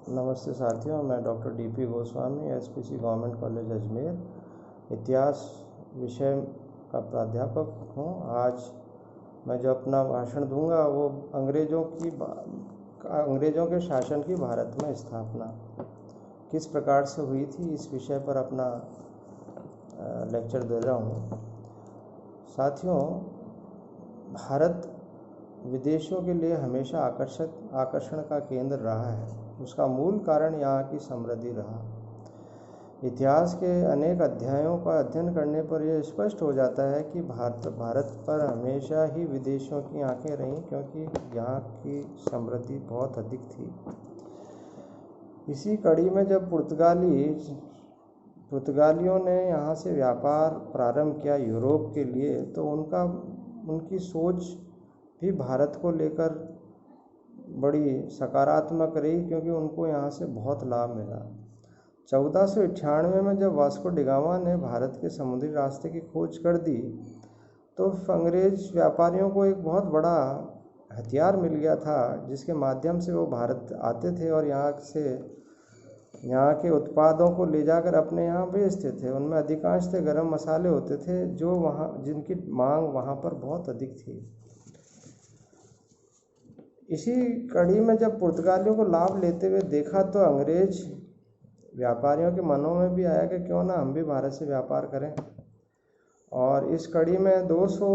नमस्ते साथियों, मैं doctor DP Goswami SPC government college Ajmer इतिहास विषय का प्राध्यापक हूँ। आज मैं जो अपना भाषण दूंगा वो अंग्रेज़ों के शासन की भारत में स्थापना किस प्रकार से हुई थी, इस विषय पर अपना लेक्चर दे रहा हूँ। साथियों, भारत विदेशों के लिए हमेशा आकर्षण का केंद्र रहा है। उसका मूल कारण यहाँ की समृद्धि रहा। इतिहास के अनेक अध्यायों का अध्ययन करने पर यह स्पष्ट हो जाता है कि भारत पर हमेशा ही विदेशों की आंखें रहीं, क्योंकि यहाँ की समृद्धि बहुत अधिक थी। इसी कड़ी में जब पुर्तगालियों ने यहाँ से व्यापार प्रारंभ किया यूरोप के लिए, तो उनकी सोच भी भारत को लेकर बड़ी सकारात्मक रही, क्योंकि उनको यहाँ से बहुत लाभ मिला। 1498 में जब वास्को डी गामा ने भारत के समुद्री रास्ते की खोज कर दी, तो अंग्रेज व्यापारियों को एक बहुत बड़ा हथियार मिल गया था, जिसके माध्यम से वो भारत आते थे और यहाँ के उत्पादों को ले जाकर अपने यहाँ बेचते थे। उनमें अधिकांशतः गरम मसाले होते थे, जिनकी मांग वहाँ पर बहुत अधिक थी। इसी कड़ी में जब पुर्तगालियों को लाभ लेते हुए देखा, तो अंग्रेज व्यापारियों के मनों में भी आया कि क्यों ना हम भी भारत से व्यापार करें। और इस कड़ी में 200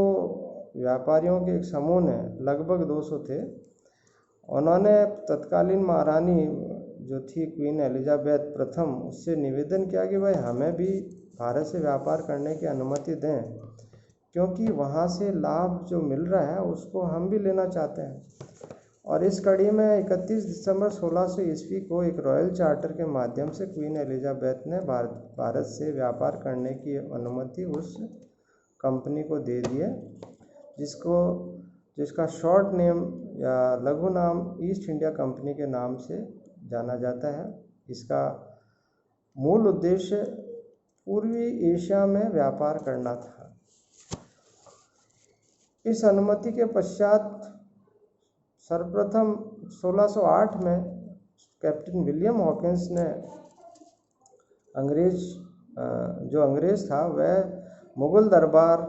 व्यापारियों के एक समूह ने, लगभग 200 थे, उन्होंने तत्कालीन महारानी जो थी क्वीन एलिजाबेथ प्रथम, उससे निवेदन किया कि भाई हमें भी भारत से व्यापार करने की अनुमति दें, क्योंकि वहाँ से लाभ जो मिल रहा है उसको हम भी लेना चाहते हैं। और इस कड़ी में 31 दिसंबर 1600 ईस्वी को एक रॉयल चार्टर के माध्यम से क्वीन एलिजाबेथ ने भारत से व्यापार करने की अनुमति उस कंपनी को दे दी है, जिसका शॉर्ट नेम या लघु नाम ईस्ट इंडिया कंपनी के नाम से जाना जाता है। इसका मूल उद्देश्य पूर्वी एशिया में व्यापार करना था। इस अनुमति के पश्चात सर्वप्रथम 1608 में कैप्टन विलियम हॉकिंस ने अंग्रेज था, वह मुगल दरबार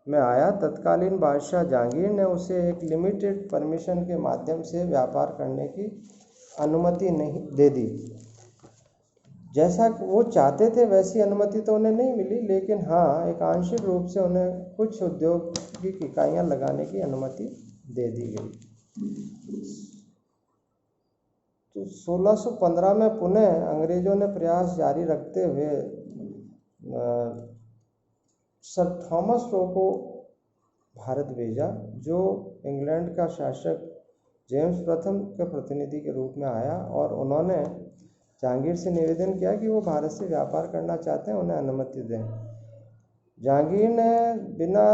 में आया। तत्कालीन बादशाह जहांगीर ने उसे एक लिमिटेड परमिशन के माध्यम से व्यापार करने की अनुमति नहीं दे दी। जैसा वो चाहते थे वैसी अनुमति तो उन्हें नहीं मिली, लेकिन हाँ, एक आंशिक रूप से उन्हें कुछ औद्योगिक इकाइयाँ लगाने की अनुमति दे दी गई। तो 1615 में पुनः अंग्रेजों ने प्रयास जारी रखते हुए सर थॉमस रो को भारत भेजा, जो इंग्लैंड का शासक जेम्स प्रथम के प्रतिनिधि के रूप में आया, और उन्होंने जहांगीर से निवेदन किया कि वो भारत से व्यापार करना चाहते हैं, उन्हें अनुमति दें। जहांगीर ने बिना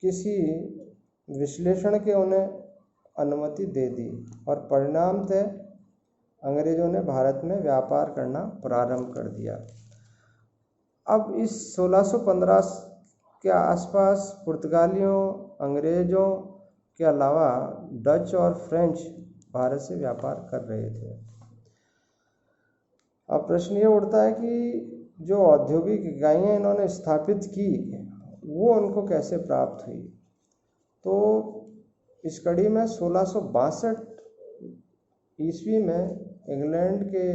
किसी विश्लेषण के उन्हें अनुमति दे दी, और परिणामतः अंग्रेजों ने भारत में व्यापार करना प्रारंभ कर दिया। अब इस 1615 के आसपास पुर्तगालियों, अंग्रेजों के अलावा डच और फ्रेंच भारत से व्यापार कर रहे थे। अब प्रश्न ये उठता है कि जो औद्योगिक इकाइयाँ इन्होंने स्थापित की, वो उनको कैसे प्राप्त हुई। तो इस कड़ी में 1662 ईस्वी में इंग्लैंड के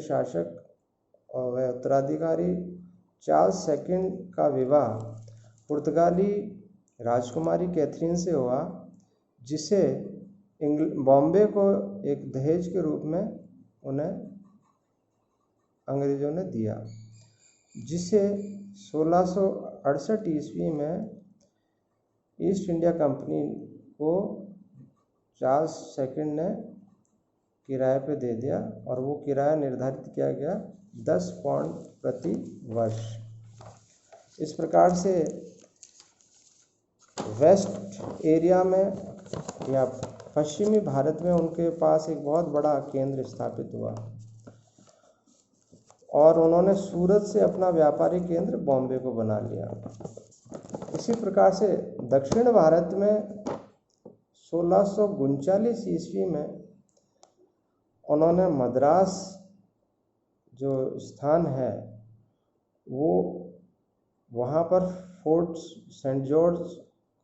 शासक और वह उत्तराधिकारी चार्ल्स सेकंड का विवाह पुर्तगाली राजकुमारी कैथरीन से हुआ, जिसे बॉम्बे को एक दहेज के रूप में उन्हें अंग्रेजों ने दिया, जिसे 1668 ईस्वी में ईस्ट इंडिया कंपनी को चार्ल्स सेकंड ने किराए पे दे दिया, और वो किराया निर्धारित किया गया 10 पाउंड प्रति वर्ष। इस प्रकार से वेस्ट एरिया में या पश्चिमी भारत में उनके पास एक बहुत बड़ा केंद्र स्थापित हुआ, और उन्होंने सूरत से अपना व्यापारिक केंद्र बॉम्बे को बना लिया। इसी प्रकार से दक्षिण भारत में 1639 ईस्वी में उन्होंने मद्रास जो स्थान है वो वहाँ पर फोर्ट सेंट जॉर्ज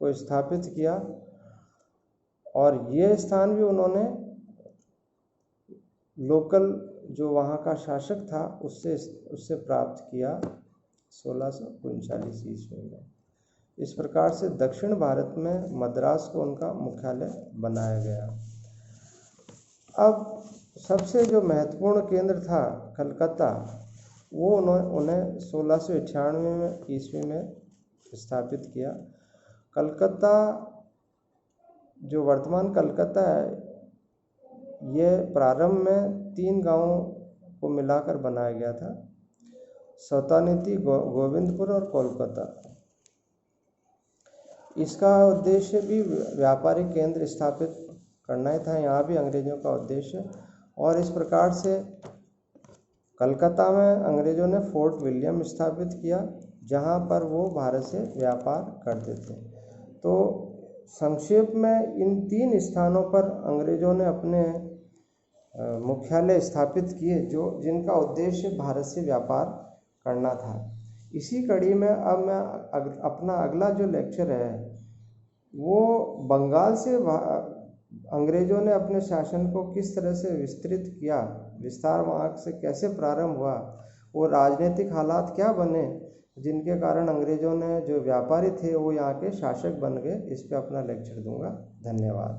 को स्थापित किया, और ये स्थान भी उन्होंने लोकल जो वहाँ का शासक था उससे प्राप्त किया 1639 ईस्वी में। इस प्रकार से दक्षिण भारत में मद्रास को उनका मुख्यालय बनाया गया। अब सबसे जो महत्वपूर्ण केंद्र था कलकत्ता, वो उन्हें 1698 ईस्वी में स्थापित किया। कलकत्ता जो वर्तमान कलकत्ता है, ये प्रारंभ में 3 गांवों को मिलाकर बनाया गया था, सौतानीति, गोविंदपुर और कोलकाता। इसका उद्देश्य भी व्यापारिक केंद्र स्थापित करना ही था, यहाँ भी अंग्रेजों का उद्देश्य। और इस प्रकार से कलकत्ता में अंग्रेजों ने फोर्ट विलियम स्थापित किया, जहाँ पर वो भारत से व्यापार करते थे। तो संक्षेप में इन 3 स्थानों पर अंग्रेजों ने अपने मुख्यालय स्थापित किए, जिनका उद्देश्य भारत से व्यापार करना था। इसी कड़ी में अब मैं अपना अगला जो लेक्चर है वो बंगाल से अंग्रेजों ने अपने शासन को किस तरह से विस्तृत किया, विस्तार वहाँ से कैसे प्रारंभ हुआ, वो राजनीतिक हालात क्या बने जिनके कारण अंग्रेजों ने जो व्यापारी थे वो यहाँ के शासक बन गए, इस पे अपना लेक्चर दूंगा। धन्यवाद।